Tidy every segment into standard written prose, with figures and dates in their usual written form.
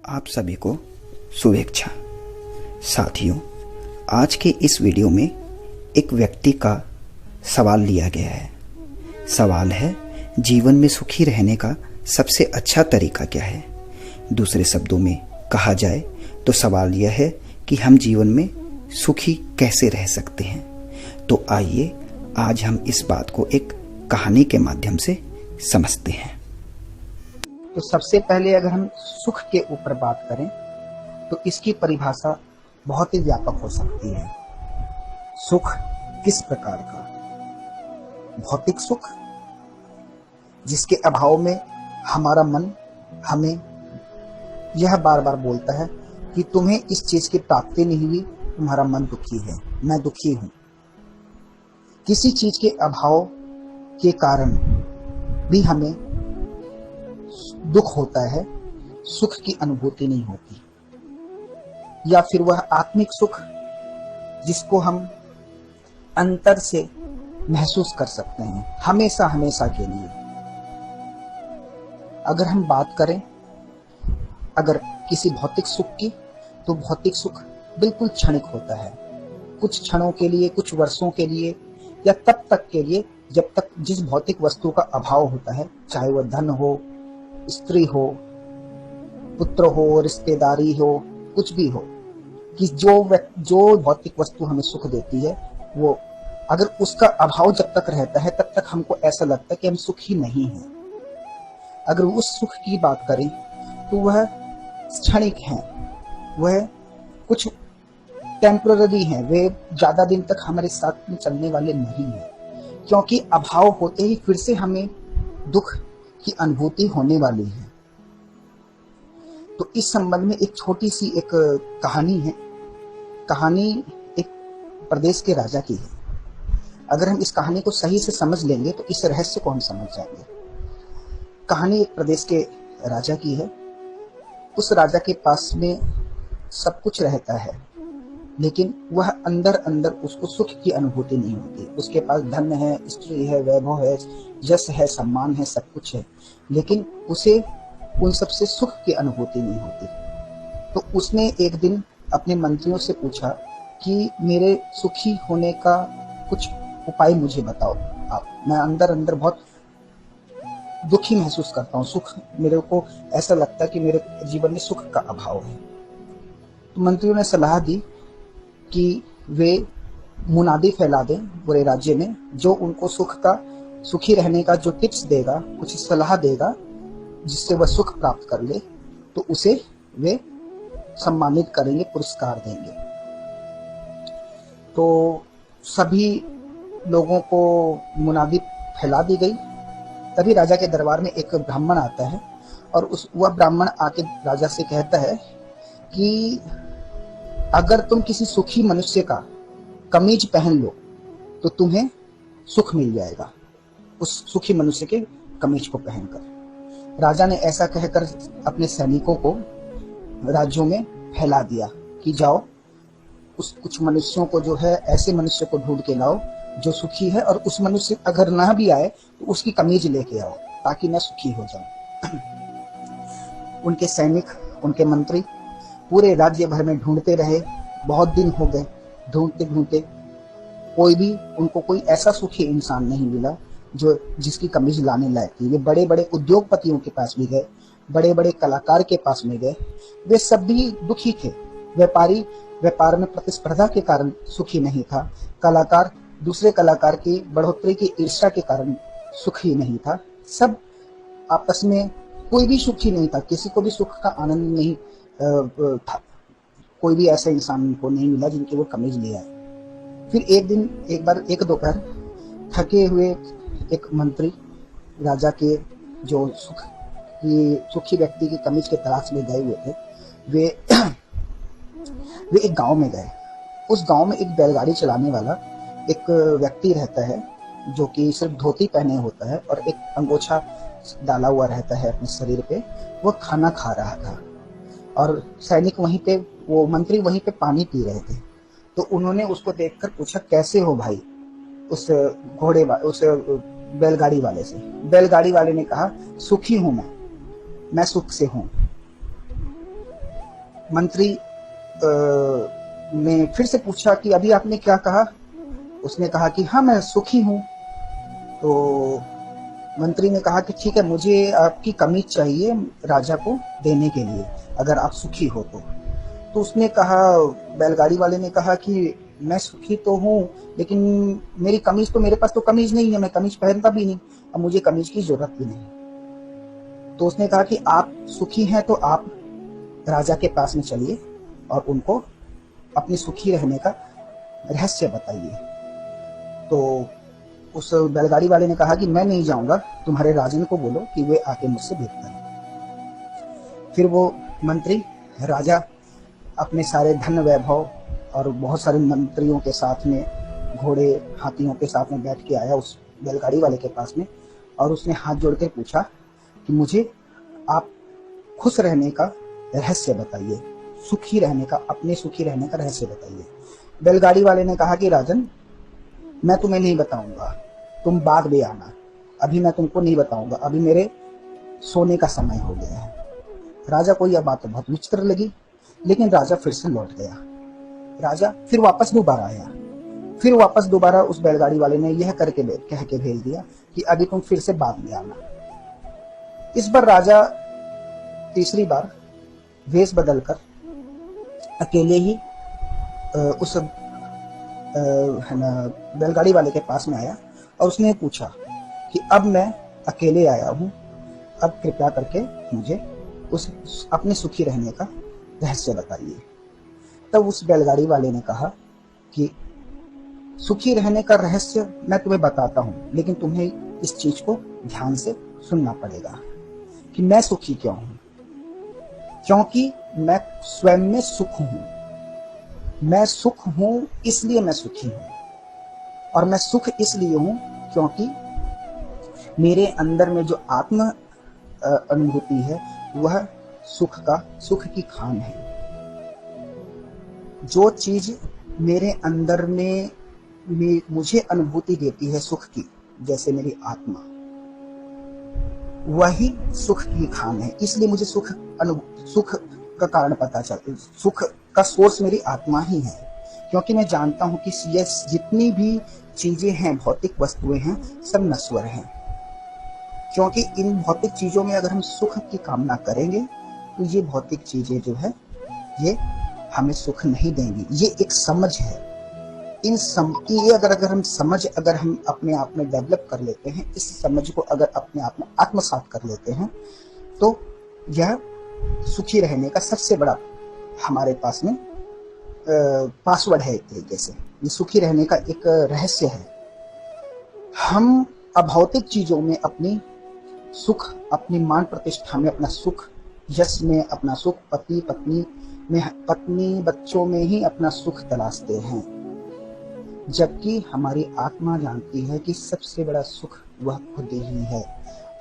आप सभी को शुभेच्छा। साथियों, आज के इस वीडियो में एक व्यक्ति का सवाल लिया गया है। सवाल है, जीवन में सुखी रहने का सबसे अच्छा तरीका क्या है। दूसरे शब्दों में कहा जाए तो सवाल यह है कि हम जीवन में सुखी कैसे रह सकते हैं। तो आइए आज हम इस बात को एक कहानी के माध्यम से समझते हैं। तो सबसे पहले अगर हम सुख के ऊपर बात करें तो इसकी परिभाषा बहुत ही व्यापक हो सकती है। सुख किस प्रकार का? भौतिक सुख, जिसके अभाव में हमारा मन हमें यह बार बार बोलता है कि तुम्हें इस चीज की प्राप्ति नहीं हुई, तुम्हारा मन दुखी है, मैं दुखी हूं। किसी चीज के अभाव के कारण भी हमें दुख होता है, सुख की अनुभूति नहीं होती। या फिर वह आत्मिक सुख जिसको हम अंतर से महसूस कर सकते हैं हमेशा हमेशा के लिए। अगर हम बात करें अगर किसी भौतिक सुख की, तो भौतिक सुख बिल्कुल क्षणिक होता है, कुछ क्षणों के लिए, कुछ वर्षों के लिए, या तब तक के लिए जब तक जिस भौतिक वस्तु का अभाव होता है, चाहे वह धन हो, स्त्री हो, पुत्र हो, रिश्तेदारी हो, कुछ भी हो, कि जो भौतिक वस्तु हमें सुख देती है, वो अगर उसका अभाव जब तक रहता है तब तक हमको ऐसा लगता है कि हम सुखी नहीं हैं। अगर उस सुख की बात करें तो वह क्षणिक है, वह कुछ टेम्पररी है, वे ज्यादा दिन तक हमारे साथ में चलने वाले नहीं है, क्योंकि अभाव होते ही फिर से हमें दुख की अनुभूति होने वाली है। तो इस संबंध में एक छोटी सी एक कहानी है। कहानी एक प्रदेश के राजा की है। अगर हम इस कहानी को सही से समझ लेंगे तो इस रहस्य को हम समझ जाएंगे। कहानी एक प्रदेश के राजा की है। उस राजा के पास में सब कुछ रहता है, लेकिन वह अंदर अंदर उसको सुख की अनुभूति नहीं होती। उसके पास धन है, स्त्री है, वैभव है, यश है, सम्मान है, सब कुछ है, लेकिन उसे उन सब से सुख की अनुभूति नहीं होती। तो उसने एक दिन अपने मंत्रियों से पूछा कि मेरे सुखी होने का कुछ उपाय मुझे बताओ आप, मैं अंदर अंदर बहुत दुखी महसूस करता हूँ, सुख मेरे को ऐसा लगता है कि मेरे जीवन में सुख का अभाव है। तो मंत्रियों ने सलाह दी कि वे मुनादी फैला दें पूरे राज्य में, जो उनको सुखी रहने का जो टिप्स देगा, कुछ सलाह देगा जिससे वह सुख प्राप्त कर ले, तो उसे वे सम्मानित करेंगे, पुरस्कार देंगे। तो सभी लोगों को मुनादी फैला दी गई। तभी राजा के दरबार में एक ब्राह्मण आता है और वह ब्राह्मण आके राजा से कहता है कि अगर तुम किसी सुखी मनुष्य का कमीज पहन लो तो तुम्हें सुख मिल जाएगा, उस सुखी मनुष्य के कमीज को पहनकर। राजा ने ऐसा कहकर अपने सैनिकों को राज्यों में फैला दिया कि जाओ उस कुछ मनुष्यों को जो है, ऐसे मनुष्य को ढूंढ के लाओ जो सुखी है, और उस मनुष्य अगर ना भी आए तो उसकी कमीज लेके आओ ताकि मैं सुखी हो जाऊं। उनके सैनिक, उनके मंत्री पूरे राज्य भर में ढूंढते रहे। बहुत दिन हो गए ढूंढते ढूंढते, उनको कोई ऐसा सुखी इंसान नहीं मिला जिसकी कमीज लाने लायक थी। वे बड़े बड़े उद्योगपतियों के पास भी गए, बड़े बड़े कलाकार के पास में गए, वे सब भी दुखी थे। व्यापारी व्यापार में प्रतिस्पर्धा के कारण सुखी नहीं था, कलाकार दूसरे कलाकार की बढ़ोतरी की ईर्ष्या के कारण सुखी नहीं था। सब आपस में, कोई भी सुखी नहीं था, किसी को भी सुख का आनंद नहीं था। कोई भी ऐसा इंसान को नहीं मिला जिनकी वो कमीज ले आए। फिर एक दोपहर थके हुए एक मंत्री राजा के जो सुखी व्यक्ति की कमीज के तलाश में गए हुए थे, वे एक गांव में गए। उस गांव में एक बैलगाड़ी चलाने वाला एक व्यक्ति रहता है जो कि सिर्फ धोती पहने होता है और एक अंगोछा डाला हुआ रहता है अपने शरीर पे। वो खाना खा रहा था और सैनिक वहीं पे, वो मंत्री वहीं पे पानी पी रहे थे। तो उन्होंने उसको देखकर पूछा, कैसे हो भाई? उस बैलगाड़ी वाले से। बैलगाड़ी वाले ने कहा, सुखी हूं मैं सुख से हूं। मंत्री ने फिर से पूछा कि अभी आपने क्या कहा। उसने कहा कि हाँ, मैं सुखी हूँ। तो मंत्री ने कहा कि ठीक है, मुझे आपकी कमीज चाहिए राजा को देने के लिए, अगर आप सुखी हो तो उसने कहा, बैलगाड़ी वाले ने कहा कि मैं सुखी तो हूँ, लेकिन मेरी कमीज तो, मेरे पास तो कमीज नहीं है, मैं कमीज पहनता भी नहीं, अब मुझे कमीज की जरूरत भी नहीं। तो उसने कहा कि आप सुखी हैं तो आप राजा के पास में चलिए और उनको अपनी सुखी रहने का रहस्य बताइए। तो उस बैलगाड़ी वाले ने कहा कि मैं नहीं जाऊंगा, तुम्हारे राजन को बोलो कि वे आके मुझसे भेंट करें। फिर वो मंत्री, राजा अपने सारे धन वैभव और बहुत सारे मंत्रियों के साथ में, घोड़े हाथियों के साथ में बैठ के आया उस बैलगाड़ी वाले के पास में, और उसने हाथ जोड़ कर पूछा कि मुझे आप खुश रहने का रहस्य बताइए, सुखी रहने का, अपने सुखी रहने का रहस्य बताइए। बैलगाड़ी वाले ने कहा कि राजन, मैं तुम्हें नहीं बताऊंगा, तुम बाद में आना, अभी मैं तुमको नहीं बताऊंगा, अभी मेरे सोने का समय हो गया है। राजा को यह बात बहुत विचित्र लगी, लेकिन राजा फिर से लौट गया। राजा फिर वापस दोबारा आया, फिर वापस दोबारा उस बैलगाड़ी वाले ने यह कह के भेज दिया कि अभी तुम फिर से बाद में आना। इस बार राजा तीसरी बार वेश बदलकर अकेले ही उस बैलगाड़ी वाले के पास में आया और उसने पूछा कि अब मैं अकेले आया हूँ, अब कृपया करके मुझे उस अपने सुखी रहने का रहस्य बताइए। तब उस बैलगाड़ी वाले ने कहा कि सुखी रहने का रहस्य मैं तुम्हें बताता हूँ, लेकिन तुम्हें इस चीज को ध्यान से सुनना पड़ेगा कि मैं सुखी क्यों हूँ। क्योंकि मैं स्वयं में सुख हूँ, मैं सुख हूँ इसलिए मैं सुखी हूँ, और मैं सुख इसलिए हूँ क्योंकि मेरे अंदर में जो आत्म अनुभूति है वह सुख की खान है। जो चीज मेरे अंदर में मुझे अनुभूति देती है सुख की, जैसे मेरी आत्मा, वही सुख की खान है। इसलिए मुझे सुख का कारण पता चलता है, सुख का सोर्स मेरी आत्मा ही है। क्योंकि मैं जानता हूं कि ये जितनी भी चीजें हैं, भौतिक वस्तुएं हैं, सब नश्वर हैं। क्योंकि इन भौतिक चीजों में अगर हम सुख की कामना करेंगे तो ये भौतिक चीजें जो है ये हमें सुख नहीं देंगी। ये एक समझ है। ये अगर हम समझ हम अपने आप में डेवलप कर लेते हैं, इस समझ को अगर अपने आप में आत्मसात कर लेते हैं, तो यह सुखी रहने का सबसे बड़ा हमारे पास में पासवर्ड है। एक तरीके से ये सुखी रहने का एक रहस्य है। हम अभौतिक चीजों में अपनी सुख, अपनी मान प्रतिष्ठा में अपना सुख, यश में अपना सुख, पति पत्नी में, पत्नी बच्चों में ही अपना सुख तलाशते हैं, जबकि हमारी आत्मा जानती है कि सबसे बड़ा सुख वह खुद ही है।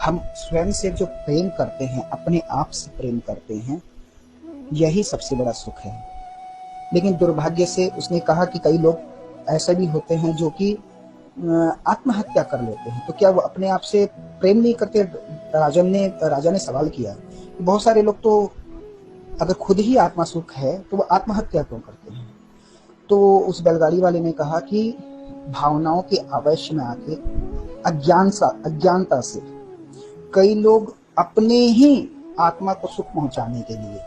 हम स्वयं से जो प्रेम करते हैं, अपने आप से प्रेम करते हैं, यही सबसे बड़ा सुख है। लेकिन दुर्भाग्य से उसने कहा कि कई लोग ऐसे भी होते हैं जो कि आत्महत्या कर लेते हैं। तो क्या वो अपने आप से प्रेम नहीं करते? राजा ने सवाल किया कि बहुत सारे लोग तो अगर खुद ही आत्मा सुख है तो वो आत्महत्या क्यों करते हैं? तो उस बैलगाड़ी वाले ने कहा कि भावनाओं के आवेश में आके अज्ञानता से कई लोग अपने ही आत्मा को सुख पहुंचाने के लिए,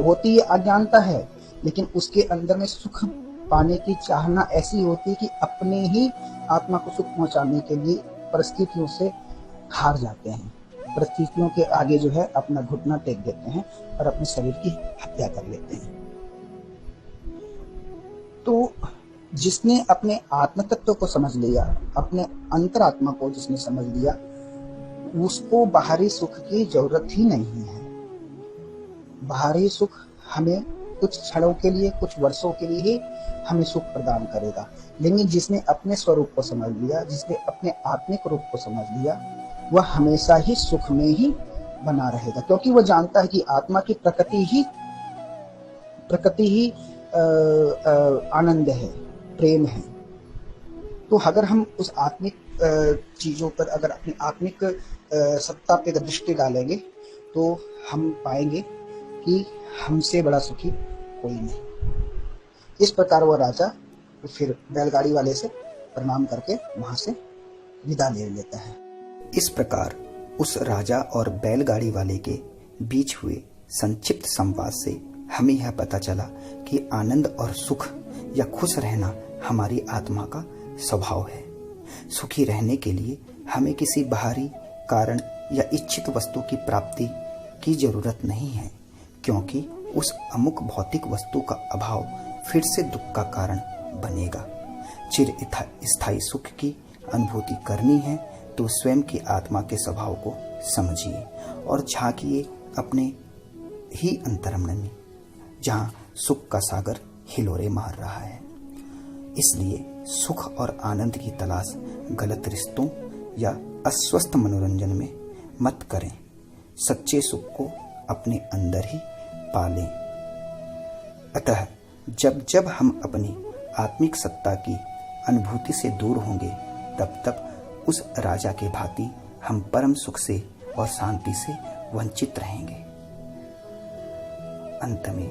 होती है अज्ञानता है, लेकिन उसके अंदर में सुख पाने की चाहना ऐसी होती है कि अपने ही आत्मा को सुख पहुंचाने के लिए परिस्थितियों से हार जाते हैं, परिस्थितियों के आगे जो है अपना घुटना टेक देते हैं और अपने शरीर की हत्या कर लेते हैं। तो जिसने अपने आत्म तत्व को समझ लिया, अपने अंतरात्मा को जिसने समझ लिया, उसको बाहरी सुख की जरूरत ही नहीं है। बाहरी सुख हमें कुछ क्षणों के लिए, कुछ वर्षों के लिए ही हमें सुख प्रदान करेगा, लेकिन जिसने अपने स्वरूप को समझ लिया, जिसने अपने आत्मिक रूप को समझ लिया, वह हमेशा ही सुख में ही बना रहेगा। क्योंकि वह जानता है कि आत्मा की प्रकृति ही आनंद है, प्रेम है। तो अगर हम उस आत्मिक चीजों पर, अगर अपनी आत्मिक सत्ता पे दृष्टि डालेंगे, तो हम पाएंगे कि हमसे बड़ा सुखी कोई नहीं। इस प्रकार वह राजा फिर बैलगाड़ी वाले से प्रणाम करके वहां से विदा ले लेता है। इस प्रकार उस राजा और बैलगाड़ी वाले के बीच हुए संक्षिप्त संवाद से हमें यह पता चला कि आनंद और सुख या खुश रहना हमारी आत्मा का स्वभाव है। सुखी रहने के लिए हमें किसी बाहरी कारण या इच्छित वस्तु की प्राप्ति की जरूरत नहीं है, क्योंकि उस अमुक भौतिक वस्तु का अभाव फिर से दुख का कारण बनेगा। चिर स्थायी सुख की अनुभूति करनी है तो स्वयं की आत्मा के स्वभाव को समझिए और झांकिए अपने ही अंतरमन में, जहां सुख का सागर हिलोरे मार रहा है। इसलिए सुख और आनंद की तलाश गलत रिश्तों या अस्वस्थ मनोरंजन में मत करें। सच्चे सुख को अपने अंदर ही पालें। अतः जब जब हम अपनी आत्मिक सत्ता की अनुभूति से दूर होंगे, तब तक उस राजा के भांति हम परम सुख से और शांति से वंचित रहेंगे। अंत में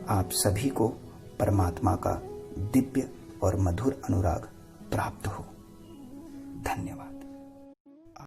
आप सभी को परमात्मा का दिव्य और मधुर अनुराग प्राप्त हो। धन्यवाद।